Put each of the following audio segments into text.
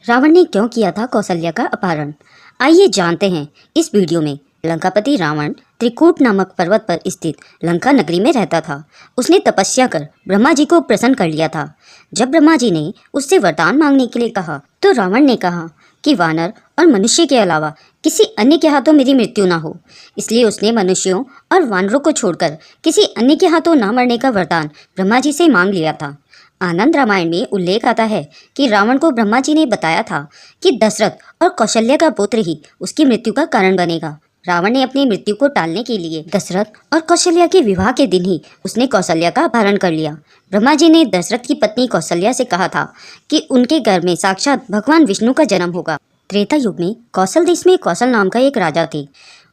रावण ने क्यों किया था कौशल्या का अपहरण? आइए जानते हैं इस वीडियो में। लंकापति रावण त्रिकूट नामक पर्वत पर स्थित लंका नगरी में रहता था। उसने तपस्या कर ब्रह्मा जी को प्रसन्न कर लिया था। जब ब्रह्मा जी ने उससे वरदान मांगने के लिए कहा तो रावण ने कहा कि वानर और मनुष्य के अलावा किसी अन्य के हाथों मेरी मृत्यु ना हो। इसलिए उसने मनुष्यों और वानरों को छोड़कर किसी अन्य के हाथों ना मरने का वरदान ब्रह्मा जी से मांग लिया था। आनंद रामायण में उल्लेख आता है कि रावण को ब्रह्मा जी ने बताया था कि दशरथ और कौशल्या का पुत्र ही उसकी मृत्यु का कारण बनेगा। रावण ने अपनी मृत्यु को टालने के लिए दशरथ और कौशल्या के विवाह के दिन ही उसने कौशल्या का अपहरण कर लिया। ब्रह्मा जी ने दशरथ की पत्नी कौशल्या से कहा था कि उनके घर में साक्षात भगवान विष्णु का जन्म होगा। त्रेता युग में कौशल देश में कौशल नाम का एक राजा थे।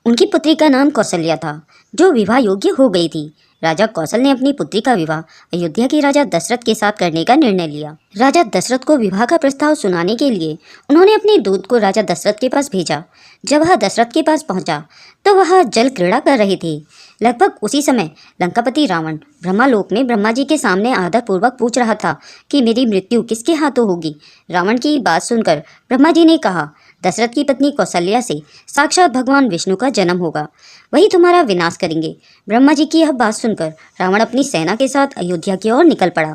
उनकी पुत्री का नाम कौशल्या था, जो विवाह योग्य हो गई थी। राजा कौशल ने अपनी पुत्री का विवाह अयोध्या के राजा दशरथ के साथ करने का निर्णय लिया। राजा दशरथ को विवाह का प्रस्ताव सुनाने के लिए उन्होंने अपने दूत को राजा दशरथ के पास भेजा। जब वह दशरथ के पास पहुंचा तो वह जल क्रीड़ा कर रहे थे। लगभग उसी समय लंकापति रावण ब्रह्मालोक में ब्रह्मा जी के सामने आदरपूर्वक पूछ रहा था कि मेरी मृत्यु किसके हाथों होगी। रावण की बात सुनकर ब्रह्मा जी ने कहा, दशरथ की पत्नी कौशल्या से साक्षात भगवान विष्णु का जन्म होगा, वही तुम्हारा विनाश करेंगे। ब्रह्मा जी की यह बात सुनकर रावण अपनी सेना के साथ अयोध्या की ओर निकल पड़ा।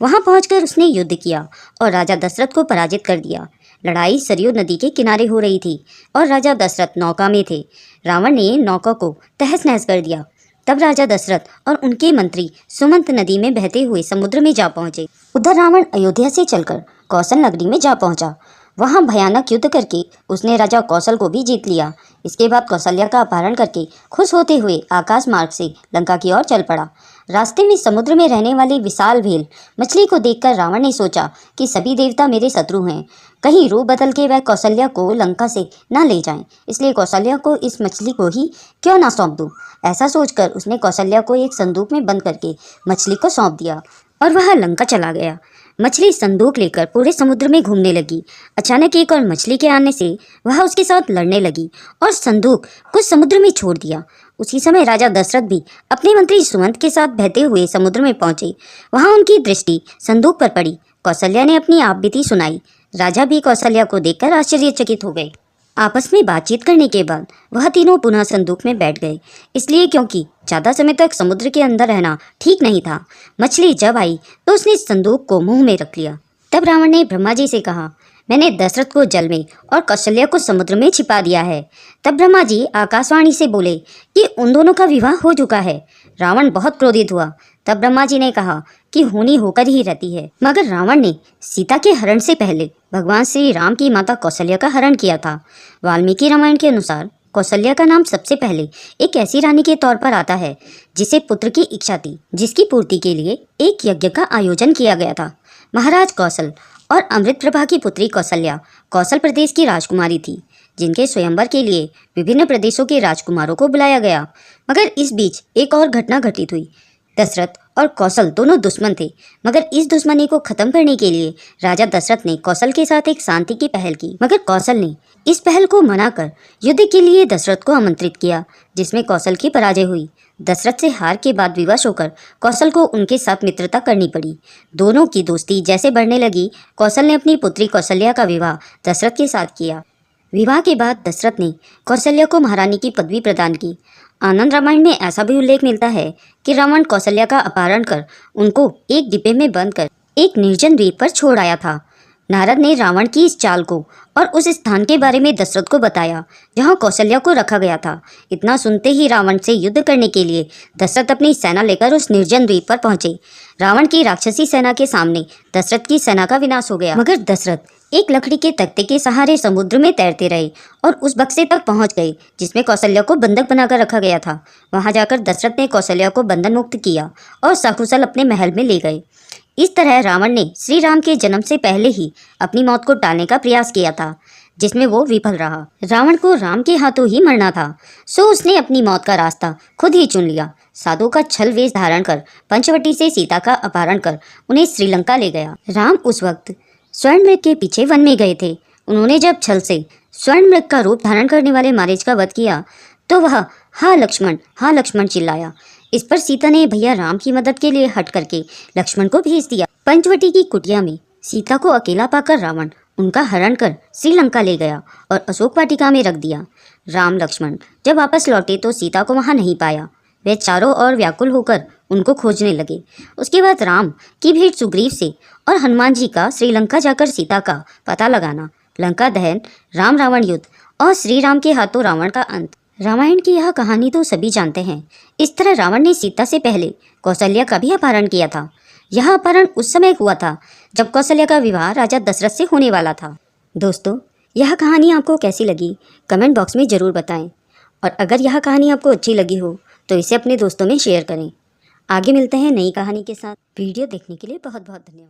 वहां पहुंचकर उसने युद्ध किया और राजा दशरथ को पराजित कर दिया। लड़ाई सरयू नदी के किनारे हो रही थी और राजा दशरथ नौका में थे। रावण ने नौका को तहस नहस कर दिया। तब राजा दशरथ और उनके मंत्री सुमंत नदी में बहते हुए समुद्र में जा पहुंचे। उधर रावण अयोध्या से चलकर कौशल नगरी में जा पहुंचा। वहां भयानक युद्ध करके उसने राजा कौशल को भी जीत लिया। इसके बाद कौशल्या का अपहरण करके खुश होते हुए आकाश मार्ग से लंका की ओर चल पड़ा। रास्ते में समुद्र में रहने वाली विशाल भेल मछली को देखकर रावण ने सोचा कि सभी देवता मेरे शत्रु हैं, कहीं रूप बदल के वह कौशल्या को लंका से ना ले जाएं, इसलिए कौशल्या को इस मछली को ही क्यों ना सौंप दूं। ऐसा सोचकर उसने कौशल्या को एक संदूक में बंद करके मछली को सौंप दिया और वह लंका चला गया। मछली संदूक लेकर पूरे समुद्र में घूमने लगी। अचानक एक और मछली के आने से वह उसके साथ लड़ने लगी और संदूक कुछ समुद्र में छोड़ दिया। उसी समय राजा दशरथ भी अपने मंत्री सुमंत के साथ बहते हुए समुद्र में पहुंचे। वहां उनकी दृष्टि संदूक पर पड़ी। कौशल्या ने अपनी आप बीती सुनाई। राजा भी कौशल्या को देखकर आश्चर्यचकित हो गए। आपस में बातचीत करने के बाद वह तीनों पुनः संदूक में बैठ गए, इसलिए क्योंकि ज़्यादा समय तक समुद्र के अंदर रहना ठीक नहीं था। मछली जब आई तो उसने संदूक को मुंह में रख लिया। तब रावण ने ब्रह्मा जी से कहा, मैंने दशरथ को जल में और कौशल्या को समुद्र में छिपा दिया है। तब ब्रह्मा जी आकाशवाणी से बोले कि उन दोनों का विवाह हो चुका है। रावण बहुत क्रोधित हुआ। तब ब्रह्मा जी ने कहा कि होनी होकर ही रहती है। मगर रावण ने सीता के हरण से पहले भगवान श्री राम की माता कौशल्या का हरण किया था। वाल्मीकि रामायण के अनुसार कौशल्या का नाम सबसे पहले एक ऐसी रानी के तौर पर आता है जिसे पुत्र की इच्छा थी, जिसकी पूर्ति के लिए एक यज्ञ का आयोजन किया गया था। महाराज कौशल और अमृत प्रभा की पुत्री कौशल्या कौशल प्रदेश की राजकुमारी थी, जिनके स्वयंवर के लिए विभिन्न प्रदेशों के राजकुमारों को बुलाया गया। मगर इस बीच एक और घटना घटित हुई। दशरथ और कौशल दोनों दुश्मन थे, मगर इस दुश्मनी को खत्म करने के लिए राजा दशरथ ने कौशल के साथ एक शांति की पहल की। मगर कौशल ने इस पहल को मनाकर युद्ध के लिए दशरथ को आमंत्रित किया, जिसमें कौशल की पराजय हुई। दशरथ से हार के बाद विवश होकर कौशल को उनके साथ मित्रता करनी पड़ी। दोनों की दोस्ती जैसे बढ़ने लगी, कौशल ने अपनी पुत्री कौशल्या का विवाह दशरथ के साथ किया। विवाह के बाद दशरथ ने कौशल्या को महारानी की पदवी प्रदान की। आनंद रामायण में ऐसा भी उल्लेख मिलता है कि रावण कौशल्या का अपहरण कर उनको एक डिब्बे में बंद कर एक निर्जन द्वीप पर छोड़ आया था। नारद ने रावण की इस चाल को और उस स्थान के बारे में दशरथ को बताया जहां कौशल्या को रखा गया था। इतना सुनते ही रावण से युद्ध करने के लिए दशरथ अपनी सेना लेकर उस निर्जन द्वीप पर पहुंचे। रावण की राक्षसी सेना के सामने दशरथ की सेना का विनाश हो गया। मगर दशरथ एक लकड़ी के तख्ते के सहारे समुद्र में तैरते रहे और उस बक्से तक पहुंच गए जिसमें कौशल्या को बंधक बनाकर रखा गया था। वहां जाकर दशरथ ने कौशल्या को बंधन मुक्त किया और सकुशल अपने महल में ले गए। इस तरह रावण ने श्री राम के जन्म से पहले ही अपनी मौत को टालने का प्रयास किया था, जिसमें वो विफल रहा। रावण को राम के हाथों ही मरना था, सो उसने अपनी मौत का रास्ता खुद ही चुन लिया। साधु का छल वेश धारण कर पंचवटी से सीता का अपहरण कर उन्हें श्रीलंका ले गया। राम उस वक्त स्वर्ण मृग के पीछे वन में गए थे। उन्होंने जब छल से स्वर्ण मृग का रूप धारण करने वाले मारीच का वध किया तो वह हाँ लक्ष्मण चिल्लाया। इस पर सीता ने भैया राम की मदद के लिए हट करके लक्ष्मण को भेज दिया। पंचवटी की कुटिया में सीता को अकेला पाकर रावण उनका हरण कर श्रीलंका ले गया और अशोक वाटिका में रख दिया। राम लक्ष्मण जब वापस लौटे तो सीता को वहां नहीं पाया। वे चारों ओर व्याकुल होकर उनको खोजने लगे। उसके बाद राम की भेंट सुग्रीव से और हनुमान जी का श्रीलंका जाकर सीता का पता लगाना, लंका दहन, राम रावण युद्ध और श्री राम के हाथों रावण का अंत। रामायण की यह कहानी तो सभी जानते हैं। इस तरह रावण ने सीता से पहले कौशल्या का भी अपहरण किया था। यह अपहरण उस समय हुआ था जब कौशल्या का विवाह राजा दशरथ से होने वाला था। दोस्तों, यह कहानी आपको कैसी लगी कमेंट बॉक्स में ज़रूर बताएं। और अगर यह कहानी आपको अच्छी लगी हो तो इसे अपने दोस्तों में शेयर करें। आगे मिलते हैं नई कहानी के साथ। वीडियो देखने के लिए बहुत बहुत धन्यवाद।